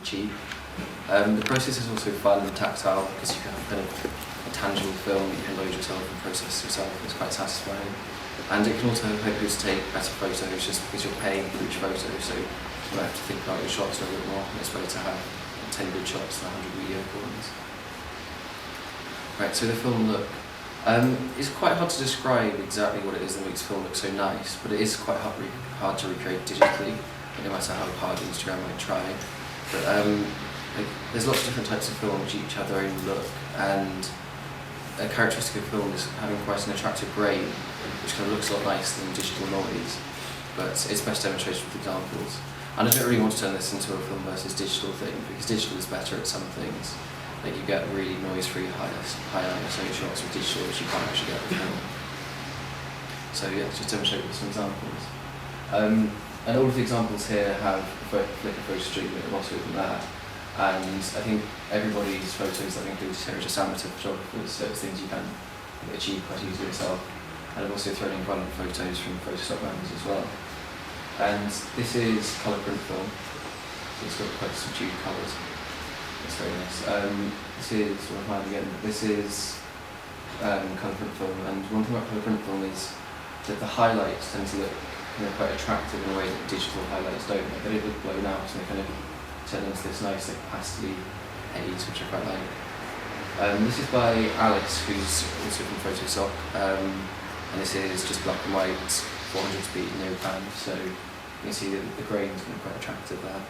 achieve. The process is also fun and tactile because you can have kind of a tangible film that you can load yourself and process yourself. It's quite satisfying. And it can also help you to take better photos just because you're paying for each photo, so you might have to think about your shots a little bit more. It's better to have 10 good shots than 100 mediocre ones. Right, so the film look. It's quite hard to describe exactly what it is that makes film look so nice, but it is quite hard to recreate digitally, no matter how hard Instagram might try. But there's lots of different types of film which each have their own look, and a characteristic of film is having quite an attractive grain, which kind of looks a lot nicer than digital noise, but it's best demonstrated with examples. And I don't really want to turn this into a film versus digital thing, because digital is better at some things. Like you get really noise-free, high ISO shots with digital, which you can't actually get with film. So yeah, just demonstrate with some examples. And all of the examples here have Flickr Photostream at the bottom of that. And I think everybody's photos that are included here are just amateur photographers, so it's things you can achieve quite easily yourself. And I've also thrown in quite a lot of photos from Photosoc members as well. And this is colour print film, so it's got quite subdued colours. It's very nice. This is, what am I again? This is colour print film, and one thing about colour print film is that the highlights tend to look quite attractive in a way that digital highlights don't. Like, they don't look blown out, and they kind of turn into this nice pastel-y haze, which I quite like. This is by Alex, who's also from Photosoc, and this is just black and white, 400 speed, no pan, so you can see that the grain's quite attractive there.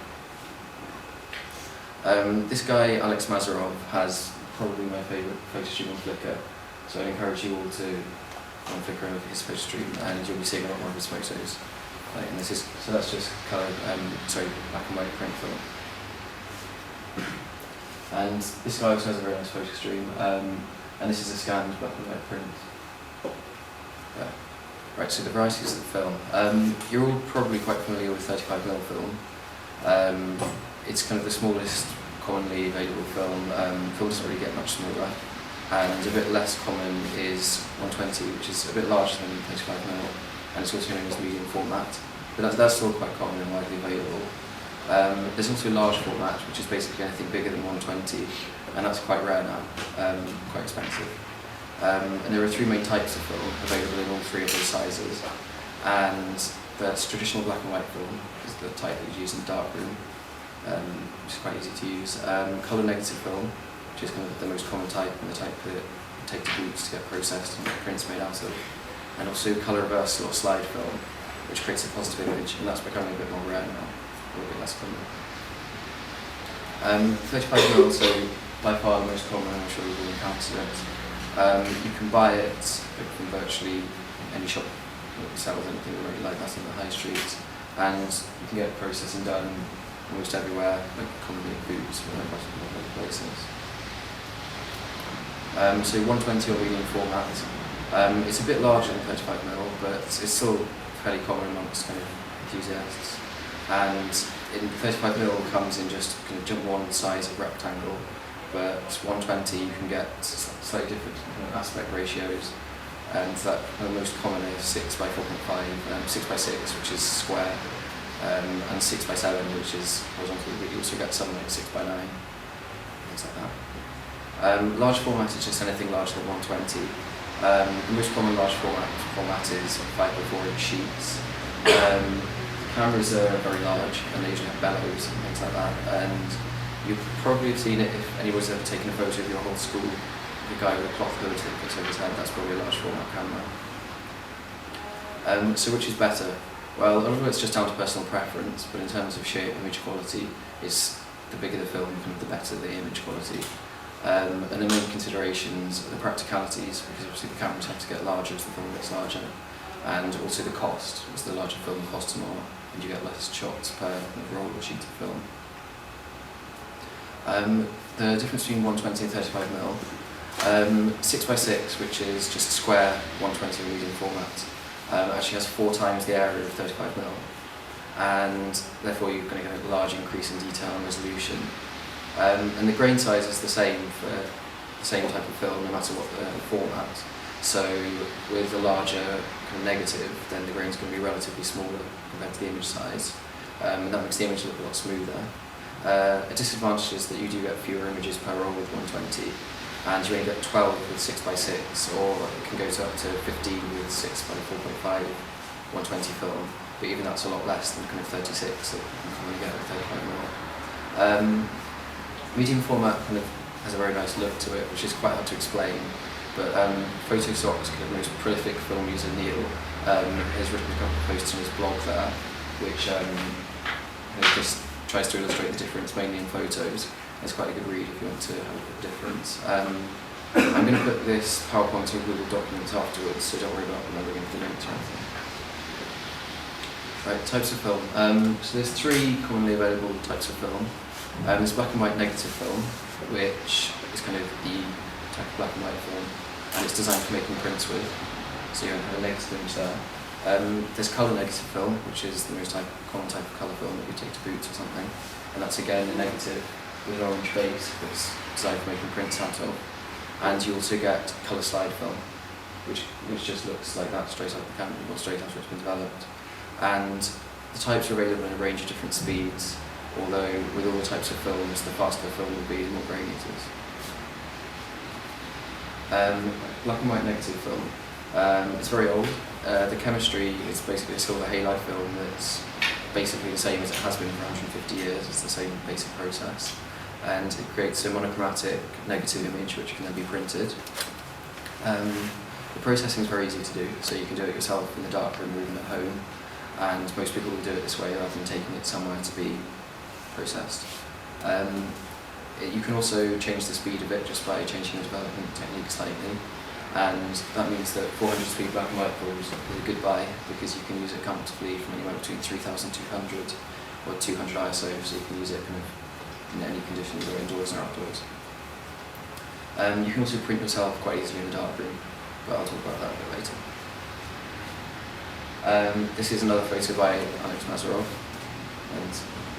This guy, Alex Mazarov, has probably my favourite photo stream on Flickr, so I encourage you all to on Flickr and look at his photo stream, and you'll be seeing a lot more of his photos. And this is, so that's just colour, black and white print film. And this guy also has a very nice photo stream, and this is a scanned black and white print. Yeah. Right, so the varieties of the film. You're all probably quite familiar with 35mm film. It's kind of the smallest commonly available film. Film doesn't really get much smaller, and a bit less common is 120, which is a bit larger than 35mm, and it's also known as medium format. But that's still quite common and widely available. There's also large format, which is basically anything bigger than 120, and that's quite rare now, quite expensive. And there are three main types of film available in all three of those sizes, and that's traditional black and white film, is the type that you use in the darkroom, which is quite easy to use. Colour negative film, which is kind of the most common type, and the type that you take to booths to get processed and get prints made out of. And also colour reversal or slide film, which creates a positive image, and that's becoming a bit more rare now, a little bit less common. 35mm, so by far the most common, I'm sure you've all encountered it. You can buy it from virtually any shop that sells anything really like that in the high streets, and you can get processing done almost everywhere, like commonly in booths or other places. So 120 or medium format, it's a bit larger than 35mm, but it's still fairly common amongst kind of enthusiasts. And 35mm comes in just kind of one size of rectangle, but 120 you can get slightly different aspect ratios, and that the most common is 6x4.5, 6x6, which is square, and 6x7, which is horizontal, but you also get some like 6x9, things like that. Large format is just anything larger than 120. The most common large format is 5x4 inch sheets. Cameras are very large, and they usually have bellows and things like that, and you've probably seen it if anyone's ever taken a photo of your whole school, the guy with a cloth hood that puts over his head, that's probably a large format camera. So which is better? Well, a lot of it's just down to personal preference, but in terms of sheer image quality, it's the bigger the film, kind of the better the image quality. And the main considerations are the practicalities, because obviously the cameras have to get larger as the film gets larger, and also the cost, as the larger film costs more, and you get less shots per roll or sheet of film. The difference between 120 and 35mm, 6x6, which is just a square 120 medium format, actually has 4 times the area of 35mm, and therefore you're going to get a large increase in detail and resolution. And the grain size is the same for the same type of film, no matter what the format. So with a larger kind of negative, then the grain's going to be relatively smaller compared to the image size, and that makes the image look a lot smoother. A disadvantage is that you do get fewer images per roll with 120, and you only get 12 with 6x6, or it can go to up to 15 with 6x4.5 120 film, but even that's a lot less than kind of 36 that you can commonly get with 35mm. Medium format kind of has a very nice look to it, which is quite hard to explain, but Photosoc's kind of most prolific film user, Neil, has written a couple of posts on his blog there, which just tries to illustrate the difference mainly in photos. It's quite a good read if you want to have a look at the difference. I'm going to put this PowerPoint in Google Documents afterwards, so don't worry about remembering the links or anything. Right, types of film. So there's three commonly available types of film. There's black and white negative film, which is kind of the type of black and white film, and it's designed for making prints with, so you don't have a negative image there. There's colour negative film, which is the most common type of colour film that you take to boots or something, and that's again a negative with an orange base that's designed for making prints out of. And you also get colour slide film, which just looks like that straight out of the camera, or straight after it's been developed. And the types are available in a range of different speeds, although with all the types of films, the faster the film will be, the more grain it is. Black and white negative film. It's very old. The chemistry is basically a silver halide film that's basically the same as it has been for 150 years. It's the same basic process. And it creates a monochromatic negative image which can then be printed. The processing is very easy to do, so you can do it yourself in the darkroom or even at home, and most people will do it this way rather than taking it somewhere to be processed. You can also change the speed of it just by changing the development technique slightly, and that means that 400 speed black and white film is a good buy because you can use it comfortably from anywhere between 3200 or 200 ISO, so you can use it kind of in any conditions, or indoors or outdoors. You can also print yourself quite easily in the darkroom, but I'll talk about that a bit later. This is another photo by Alex Mazarov, and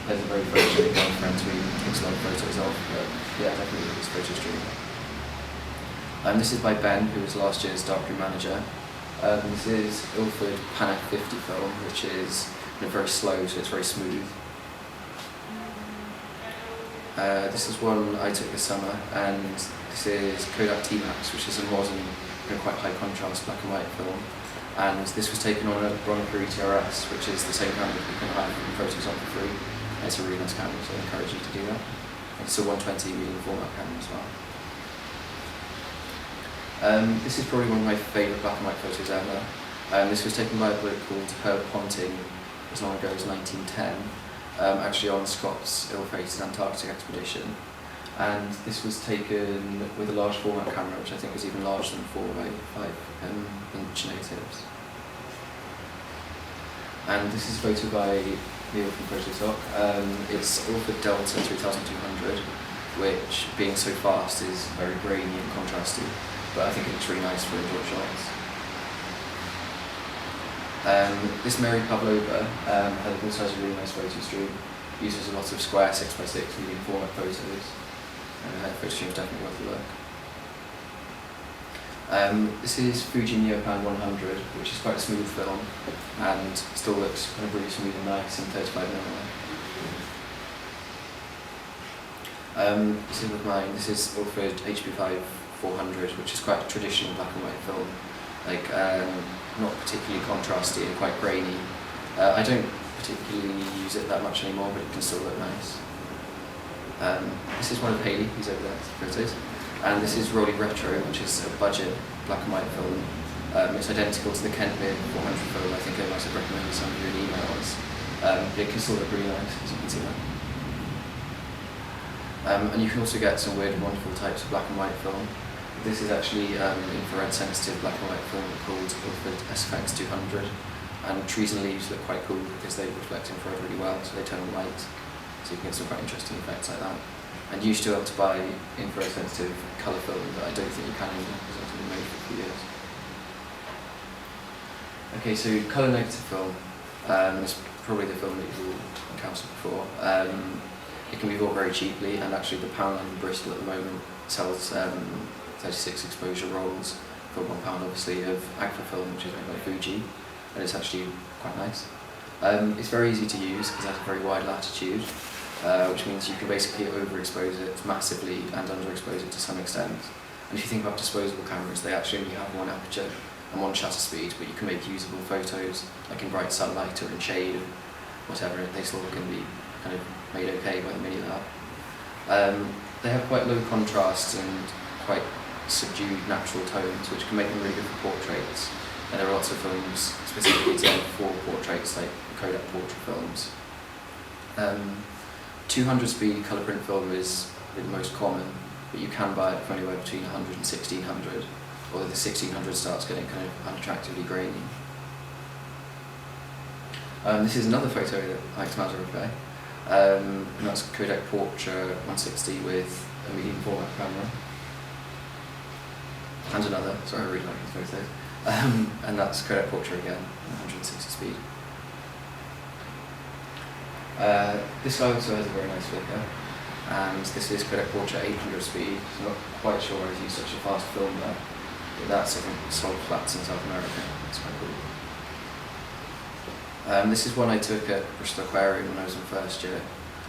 there's a very photogenic girlfriend who takes a lot of photos of, but yeah, definitely this photo's true. This is by Ben, who was last year's darkroom manager. This is Ilford Pan F50 film, which is very slow, so it's very smooth. This is one I took this summer, and this is Kodak T-Max, which is a modern, quite high contrast black and white film. And this was taken on a Bronacourie TRS, which is the same camera that you can have in Photosoc for free. And it's a really nice camera, so I encourage you to do that. And it's a 120 medium format camera as well. This is probably one of my favourite black and white photos ever. This was taken by a bloke called Herb Ponting as long ago as 1910. Actually on Scott's ill-fated Antarctic expedition, and this was taken with a large format camera, which I think was even larger than 4 by 5 inch negatives. And this is a photo by Neil from Photosoc. It's Ilford Delta 3200, which, being so fast, is very grainy and contrasty, but I think it looks really nice for indoor shots. This Mary Pavlova also has a really nice photo stream. Uses a lot of square 6x6 medium format photos, and her photo stream is definitely worth a look. This is Fuji Neopan 100, which is quite a smooth film and still looks kind of really smooth and nice in 35mm. This is with mine. This is Ilford HP5 400, which is quite a traditional black and white film. Not particularly contrasty and quite grainy. I don't particularly use it that much anymore, but it can still look nice. This is one of Haley, who's over there, photos. And this is Rolling Retro, which is a budget black and white film. It's identical to the Kentmere 400 film. I think I might have recommended some of you in emails. It can still look really nice, as you can see there. And you can also get some weird and wonderful types of black and white film. This is actually infrared sensitive black and white film called Ilford SFX 200, and trees and leaves look quite cool because they reflect infrared really well, so they turn on light, so you can get some quite interesting effects like that. And you still have to buy infrared sensitive colour film, but I don't think you can anymore because it's been made for a few years. Okay, so colour negative film is probably the film that you've all encountered before. It can be bought very cheaply, and actually the Poundland in Bristol at the moment sells 36 exposure rolls for £1 obviously of Agfa film, which is made by Fuji, and it's actually quite nice. It's very easy to use because it has a very wide latitude, which means you can basically overexpose it massively and underexpose it to some extent. And if you think about disposable cameras, they actually only have one aperture and one shutter speed, but you can make usable photos, like in bright sunlight or in shade or whatever. They still can be kind of made okay by the Mini Lab. They have quite low contrast and quite subdued natural tones, which can make them really good for portraits. And there are lots of films specifically designed for portraits, like Kodak portrait films. 200 speed colour print film is the most common, but you can buy it for anywhere between 100 and 1600, although the 1600 starts getting kind of unattractively grainy. This is another photo that I like to photograph, and that's Kodak Portrait 160 with a medium format camera. And another, sorry, I really like these photos. And that's Kodak Portrait again, 160 speed. This guy also has a very nice flicker, and this is Kodak Portrait 800 speed, so I'm not quite sure why he's used such a fast film there, but that's, I think, sold flats in South America. It's quite cool. This is one I took at Bristol Aquarium when I was in first year.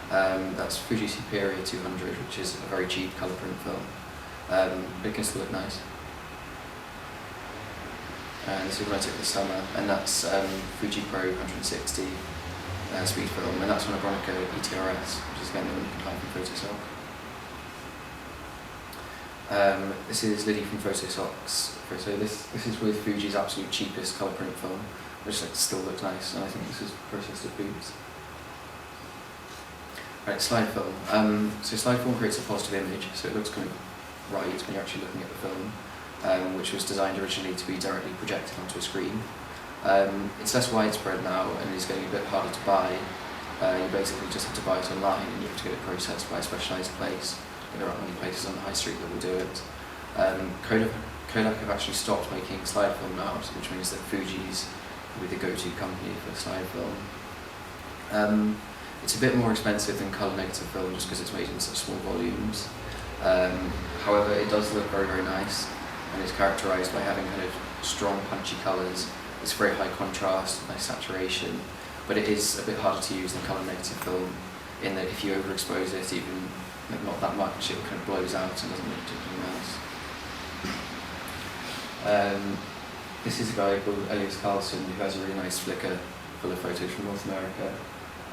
That's Fuji Superior 200, which is a very cheap colour print film, but it can still look nice. And this is one I took this summer, and that's Fuji Pro 160 speed film, and that's on a Bronica ETRS, which is again the one you can buy from Photosoc. This is Liddy from Photosoc's photo. This is with Fuji's absolute cheapest colour print film, which still looks nice, and I think this is processed at Boots. Right, slide film. So slide film creates a positive image, so it looks kind of right when you're actually looking at the film, which was designed originally to be directly projected onto a screen. It's less widespread now and is getting a bit harder to buy. You basically just have to buy it online and you have to get it processed by a specialised place. There aren't many places on the high street that will do it. Kodak have actually stopped making slide film now, which means that Fuji's probably the go-to company for slide film. It's a bit more expensive than colour negative film just because it's made in such small volumes. However, it does look very, very nice, and it's characterised by having kind of strong, punchy colours. It's very high contrast, nice saturation, but it is a bit harder to use than colour negative film in that if you overexpose it, even not that much, it kind of blows out and doesn't look particularly nice. This is a guy called Elias Carlson who has a really nice flicker full of photos from North America,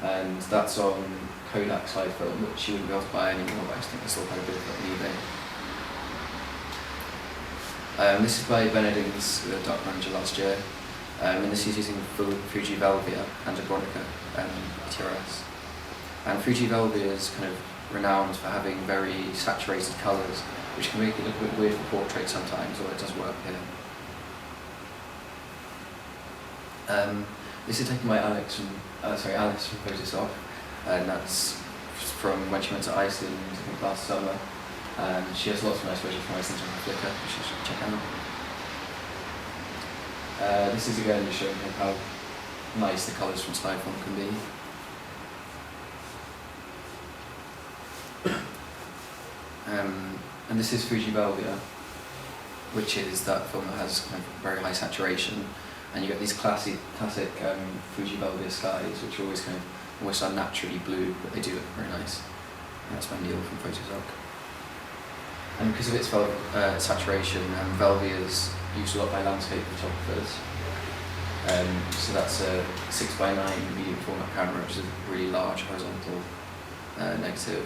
and that's on Kodak slide film, which you wouldn't be able to buy anymore, but I just think there's still quite a bit of it on eBay. This is by Beneding's Dark Manager last year, and this is using Fuji Velvia and a Bronica TRS. And Fuji Velvia is kind of renowned for having very saturated colours, which can make it look a bit weird for portraits sometimes, although it does work here. This is taken by Alice from Photosoc, and that's from when she went to Iceland, I think last summer. She has lots of nice photos from Iceland on her Flickr, which you should check out. This is again just showing how nice the colours from slide film can be. And this is Fuji Velvia, which is that film that has kind of very high saturation, and you get these classic Fuji Velvia skies, which are always kind of almost unnaturally blue, but they do look very nice. And that's by Neil from Photosoc. And because of its saturation, Velvia is used a lot by landscape photographers. So that's a 6x9 medium format camera, which is a really large horizontal negative.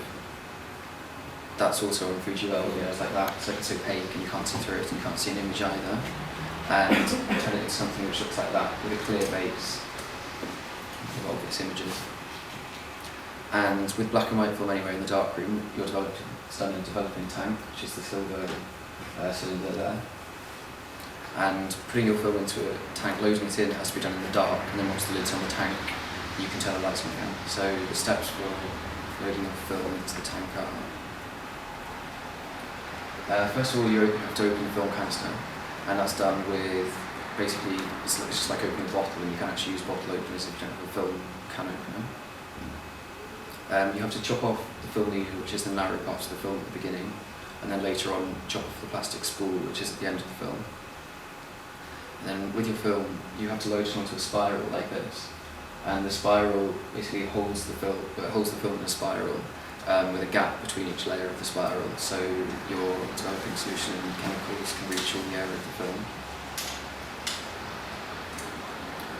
That's also on Fuji Velvia. It's like that. It's like it's opaque and you can't see through it and you can't see an image either. And turn it into something which looks like that with a clear base of obvious images. And with black and white film anyway in the darkroom, you're starting a developing tank, which is the silver cylinder there. And putting your film into a tank, loading it in, has to be done in the dark, and then once the lid's on the tank, you can turn the lights on again. So the steps for loading your film into the tank are first of all, you have to open the film canister, and that's done with basically it's just like opening a bottle, and you can actually use bottle openers if you don't have a film can opener. You have to chop off the film needle, which is the narrow parts of the film at the beginning, and then later on chop off the plastic spool, which is at the end of the film. And then with your film, you have to load it onto a spiral like this, and the spiral basically holds the film in a spiral with a gap between each layer of the spiral, so your developing solution and chemicals can reach all the area of the film.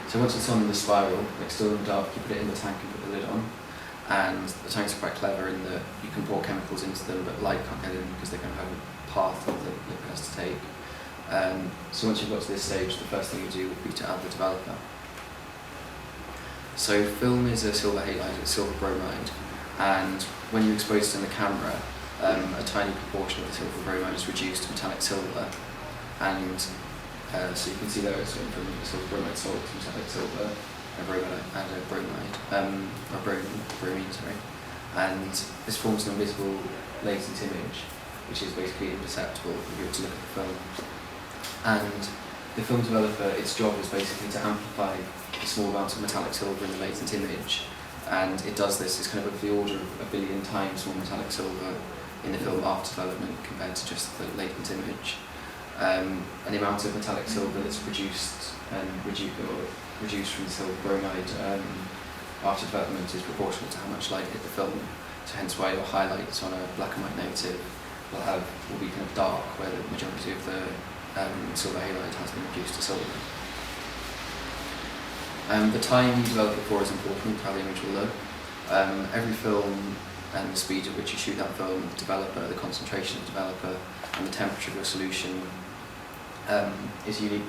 So once it's on the spiral, it's still in the dark, you put it in the tank and put the lid on. And the tanks are quite clever in that you can pour chemicals into them, but light can't get in because they kind of have a path that the liquid has to take. So once you've got to this stage, the first thing you do would be to add the developer. So film is a silver halide, it's silver bromide, and when you expose it in the camera, a tiny proportion of the silver bromide is reduced to metallic silver, and so you can see there it's going from silver bromide salt to metallic silver, bromine, sorry. And this forms an invisible latent image, which is basically imperceptible if you were to look at the film. And the film developer, its job is basically to amplify the small amount of metallic silver in the latent image. And it does this, it's kind of the order of 1 billion times more metallic silver in the film after development compared to just the latent image. And the amount of metallic silver that's produced and reduced from the silver bromide after development is proportional to how much light hit the film. So hence why your highlights on a black and white negative will be kind of dark, where the majority of the silver halide has been reduced to silver. The time you develop it for is important, how the image will look. Every film and the speed at which you shoot that film, the developer, the concentration of the developer, and the temperature of your solution is unique,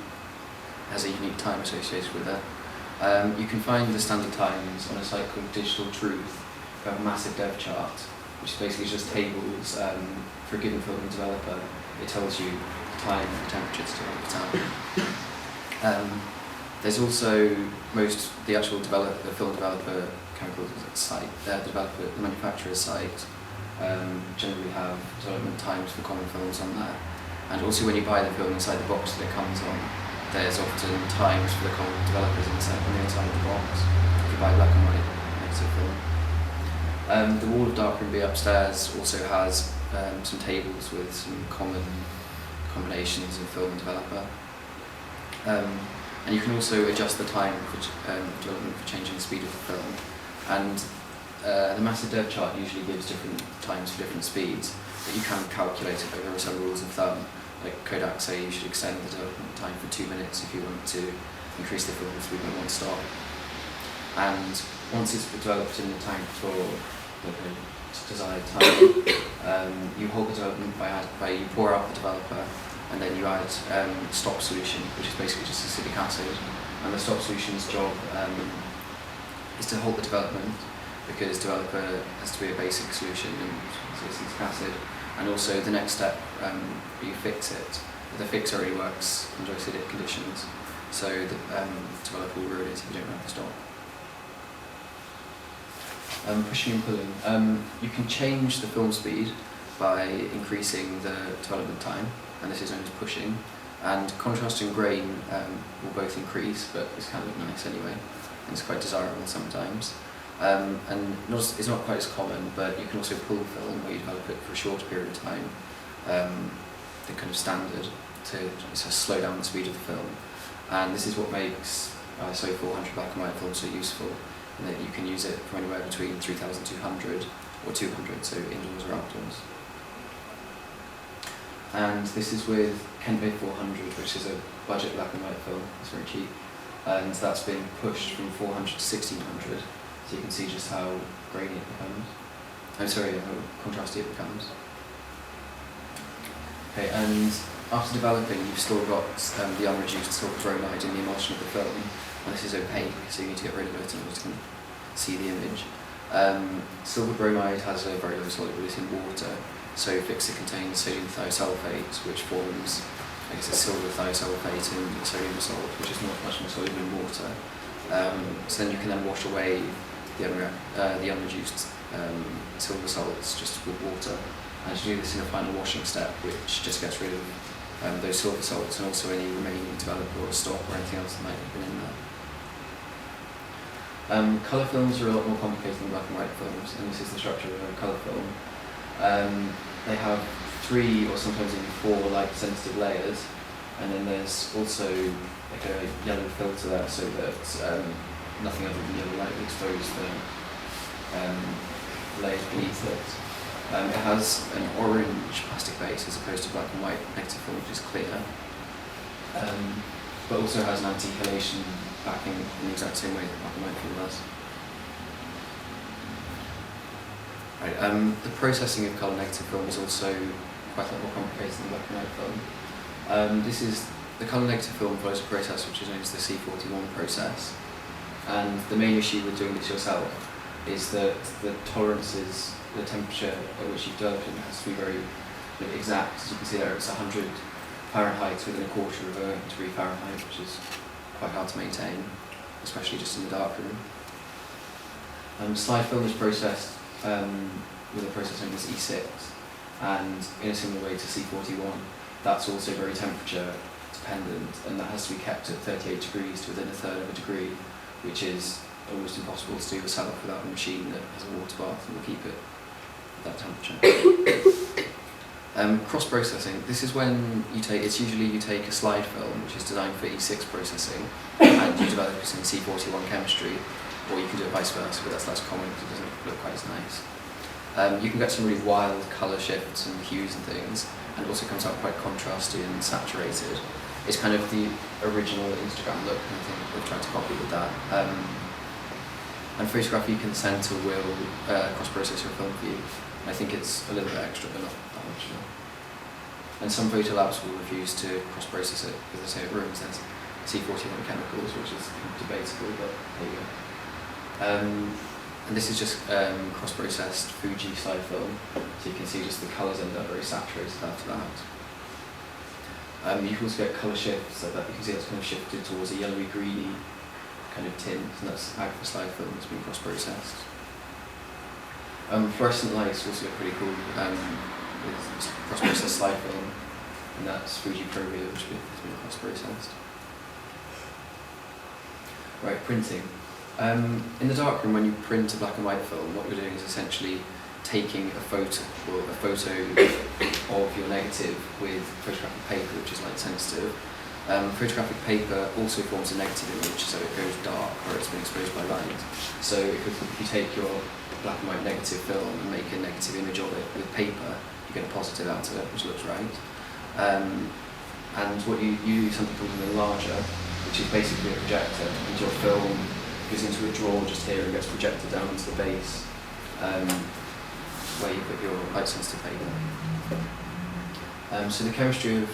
has a unique time associated with it. You can find the standard times on a site called Digital Truth. You have a massive dev chart, which is basically just tables for a given film and developer. It tells you the time and the temperature to develop the time. There's also the actual the film developer chemical site, the manufacturer's site, generally have development times for common films on there. And also when you buy the film inside the box that it comes on, there's often times for the common developers on the inside of the box, if you buy black and white negative film. The wall of darkroom B upstairs also has some tables with some common combinations of film and developer. And you can also adjust the time for development for changing the speed of the film. And the master dev chart usually gives different times for different speeds, but you can calculate it. There are some rules of thumb. Like Kodak say you should extend the development time for 2 minutes if you want to increase the film to 3.1 stop. And once it's developed in the tank for the desired time, you hold the development by you pour out the developer, and then you add stop solution, which is basically just acetic acid. And the stop solution's job is to halt the development, because developer has to be a basic solution and acetic acid. And also the next step, you fix it. The fix already works under acidic conditions, so the developer will ruin it if you don't have the stop. Pushing and pulling. You can change the film speed by increasing the development time, and this is known as pushing. And contrast and grain will both increase, but this can look nice anyway, and it's quite desirable sometimes. And it's not quite as common, but you can also pull film where you develop it for a shorter period of time, the kind of standard, to slow down the speed of the film. And this is what makes ISO 400 black and white film so useful, and that you can use it from anywhere between 3200 or 200, so indoors or outdoors. And this is with Kent 400, which is a budget black and white film. It's very cheap, and that's been pushed from 400 to 1600. So you can see just how grainy it becomes. I'm sorry, how contrasty it becomes. Okay, and after developing, you've still got the unreduced silver bromide in the emulsion of the film, and this is opaque, so you need to get rid of it in order to see the image. Silver bromide has a very low solubility in water, so Fixer contains sodium thiosulfate, which forms, I guess, a silver thiosulfate in sodium salt, which is much more soluble in water. So then you can then wash away the unreduced silver salts just with water, and you do this in a final washing step, which just gets rid of those silver salts and also any remaining developer or stock or anything else that might have been in there. Colour films are a lot more complicated than black and white films, and this is the structure of a colour film. They have 3 or sometimes even 4 light-sensitive layers, and then there's also like a yellow filter there, so that nothing other than yellow light will expose the layers beneath it. It has an orange plastic base as opposed to black and white negative film, which is clear, but also has an anti-halation backing in the exact same way that black and white film does. Right, the processing of colour negative film is also quite a lot more complicated than black and white film. The colour negative film follows a process which is known as the C41 process, and the main issue with doing this yourself is that the tolerances, the temperature at which you've developed it has to be very exact. As you can see there, it's 100 Fahrenheit within a quarter of a degree Fahrenheit, which is quite hard to maintain, especially just in the darkroom. Slide film is processed with a process known as E6, and in a similar way to C41, that's also very temperature dependent, and that has to be kept at 38 degrees to within a third of a degree, which is almost impossible to do yourself without a machine that has a water bath and will keep it at that temperature. Cross-processing, this is when you take a slide film which is designed for E6 processing and you develop it in C41 chemistry, or you can do it vice versa, but that's less common because it doesn't look quite as nice. You can get some really wild colour shifts and hues and things, and it also comes out quite contrasty and saturated. It's kind of the original Instagram look, and I think we've tried to copy with that. And Photography Consenter will cross-process your film for you. I think it's a little bit extra, but not that much. And some photo labs will refuse to cross-process it because they say it ruins their C41 chemicals, which is debatable, but there you go. And this is just cross-processed Fuji slide film, so you can see just the colours end up very saturated after that. You can also get colour shifts like that. You can see it's kind of shifted towards a yellowy-greeny kind of tint, and that's Agfa slide film that's been cross-processed. Fluorescent lights also look pretty cool. It's cross-processed slide film, and that's Fuji Provia, which has been cross-processed. Right, printing. In the darkroom, when you print a black and white film, what you're doing is essentially taking a photo of your negative with photographic paper, which is light sensitive. Photographic paper also forms a negative image, so it goes dark where it's been exposed by light. So if you take your black and white negative film and make a negative image of it with paper, you get a positive out of it, which looks right. And what you use something called an enlarger, which is basically a projector, and your film goes into a drawer just here and gets projected down into the base where you put your light sensitive paper. So the chemistry of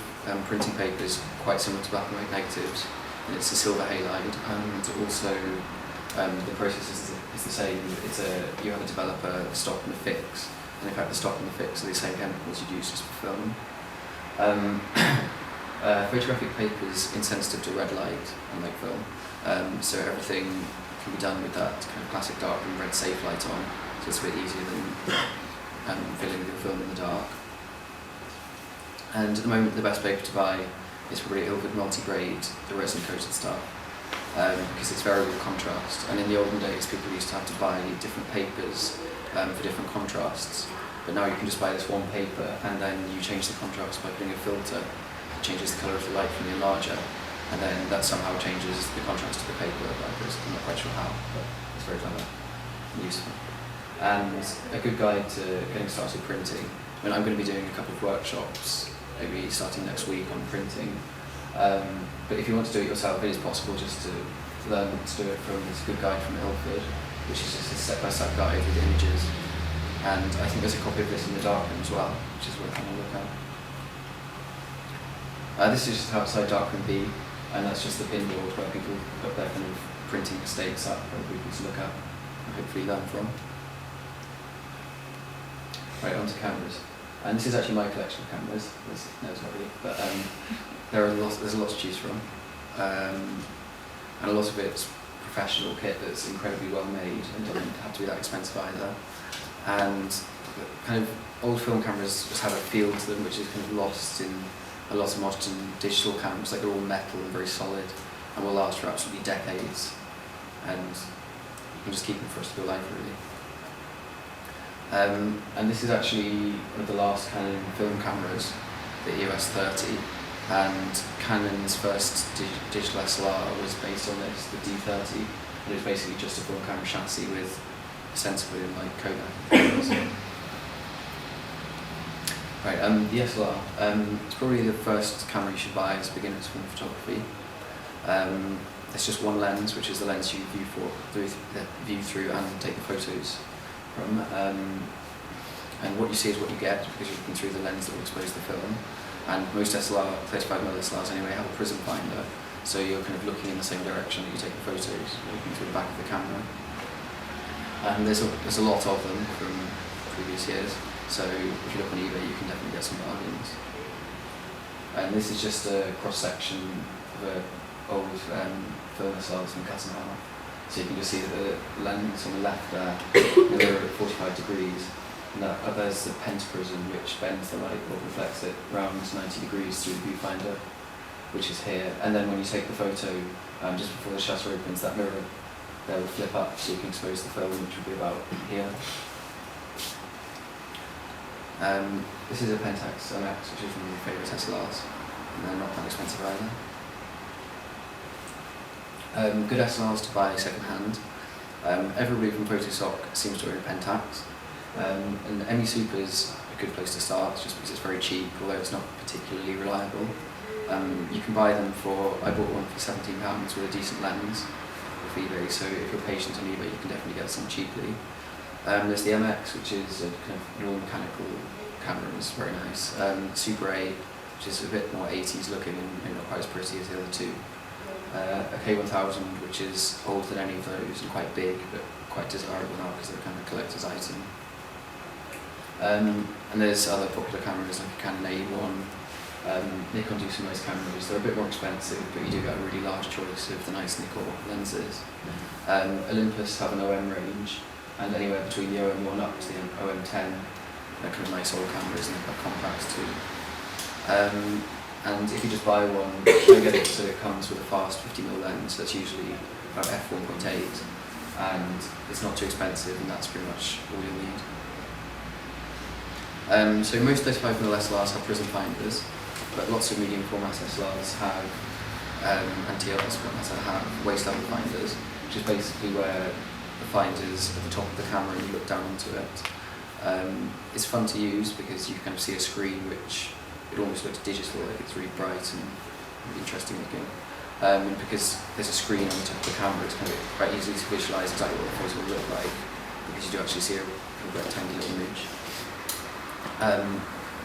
printing paper is quite similar to black and white negatives, and it's a silver halide, and also the process is the same. You have a developer, a stop and a fix, and in fact the stop and the fix are the same chemicals you'd use just for film. Photographic paper is insensitive to red light, unlike film, so everything can be done with that kind of classic darkroom red safe light on, so it's a bit easier than filling your film in the dark. And at the moment the best paper to buy is probably Ilford multi-grade, the resin coated stuff, because it's variable contrast, and in the olden days people used to have to buy different papers for different contrasts, but now you can just buy this one paper and then you change the contrast by putting a filter that changes the colour of the light from the enlarger, and then that somehow changes the contrast of the paper. I'm not quite sure how, but it's very clever and useful. And a good guide to getting started printing. I mean, I'm going to be doing a couple of workshops, maybe starting next week, on printing. But if you want to do it yourself, it is possible just to learn to do it from this good guide from Ilford, which is just a step-by-step guide with images. And I think there's a copy of this in the darkroom as well, which is worth having a look at. This is just outside darkroom B, and that's just the pin board where people put their kind of printing mistakes up for people to look at and hopefully learn from. Right, onto cameras. And this is actually my collection of cameras, but there's a lot to choose from. And a lot of it's professional kit that's incredibly well made and doesn't have to be that expensive either. And kind of old film cameras just have a feel to them which is kind of lost in a lot of modern digital cameras. Like, they're all metal and very solid and will last for absolutely decades, and you can just keep them for the rest of your life, really. And this is actually one of the last Canon film cameras, the EOS 30, and Canon's first digital SLR was based on this, the D30, and it's basically just a film camera chassis with a sensor put in like Kodak. Right, the SLR. It's probably the first camera you should buy as beginners film photography. It's just one lens, which is the lens you view through and take the photos from. And what you see is what you get because you're looking through the lens that will expose the film. And most SLR, 35mm SLRs anyway, have a prism finder, so you're kind of looking in the same direction that you take the photos, you're looking through the back of the camera. And there's a lot of them from previous years, so if you look on eBay you can definitely get some bargains. And this is just a cross-section of an old film SLRs from cut in half. So you can just see that the lens on the left there, the mirror at 45 degrees, and there's the pentaprism which bends the light or reflects it round 90 degrees through the viewfinder, which is here. And then when you take the photo, just before the shutter opens, that mirror there will flip up so you can expose the film, which will be about here. This is a Pentax MX, which is one of my favourite SLRs, and they're not that expensive either. Good SLRs to buy second hand. Everybody from Photosoc seems to own a Pentax. And ME Super is a good place to start just because it's very cheap, although it's not particularly reliable. You can buy them I bought one for £17 with a decent lens off eBay, so if you're patient on eBay you can definitely get some cheaply. There's the MX, which is a kind of all-mechanical camera, it's very nice. Super A, which is a bit more 80s looking and not quite as pretty as the other two. A K1000, which is older than any of those and quite big, but quite desirable now because they're kind of a collector's item. And there's other popular cameras like a Canon A1. Nikon do some nice cameras. They're a bit more expensive, but you do get a really large choice of the nice Nikon lenses. Olympus have an OM range, and anywhere between the OM1 up to the OM10, they're kind of nice old cameras, and they're quite compact too. And if you just buy one, try and get it so it comes with a fast 50mm lens. That's usually about f1.8, and it's not too expensive, and that's pretty much all you'll need. So most 35mm SLRs have prism finders, but lots of medium format SLRs have, and TLRs for that matter, have waist level finders, which is basically where the finder's at the top of the camera and you look down onto it. It's fun to use because you kind of see a screen which it almost looks digital, like it's really bright and really interesting looking. And because there's a screen on the top of the camera, it's kind of quite easy to visualise exactly what the photo will look like because you do actually see a rectangular image.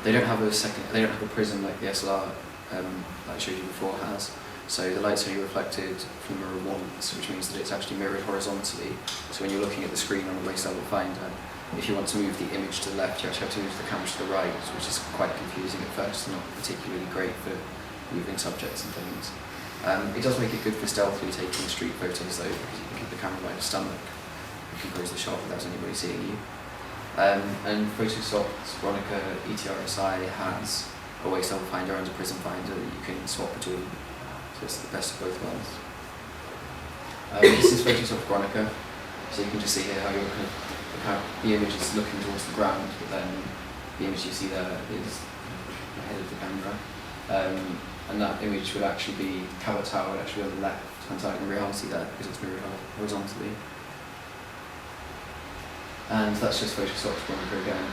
They don't have a prism like the SLR that I showed you before has. So the light's only reflected from the mirror once, which means that it's actually mirrored horizontally. So when you're looking at the screen on a waist level finder, if you want to move the image to the left, you actually have to move the camera to the right, which is quite confusing at first and not particularly great for moving subjects and things. It does make it good for stealthily taking street photos though, because you can keep the camera by the stomach and compose the shot without anybody seeing you. And Photosoc's Veronica ETRSI has a waist level finder and a prism finder that you can swap between, so it's the best of both worlds. This is Photosoc Veronica, so you can just see here how the image is looking towards the ground, but then the image you see there is ahead of the camera. And that image would actually be Kawatao, would actually be on the left hand side in reality there because it's mirrored horizontally. And that's just Photosoc Veronica again,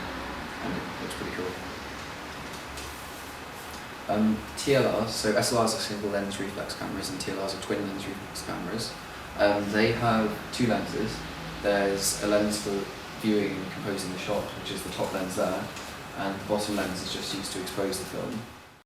and it looks pretty cool. TLRs, so SLRs are single lens reflex cameras and TLRs are twin lens reflex cameras. They have two lenses. There's a lens for viewing and composing the shot, which is the top lens there, and the bottom lens is just used to expose the film.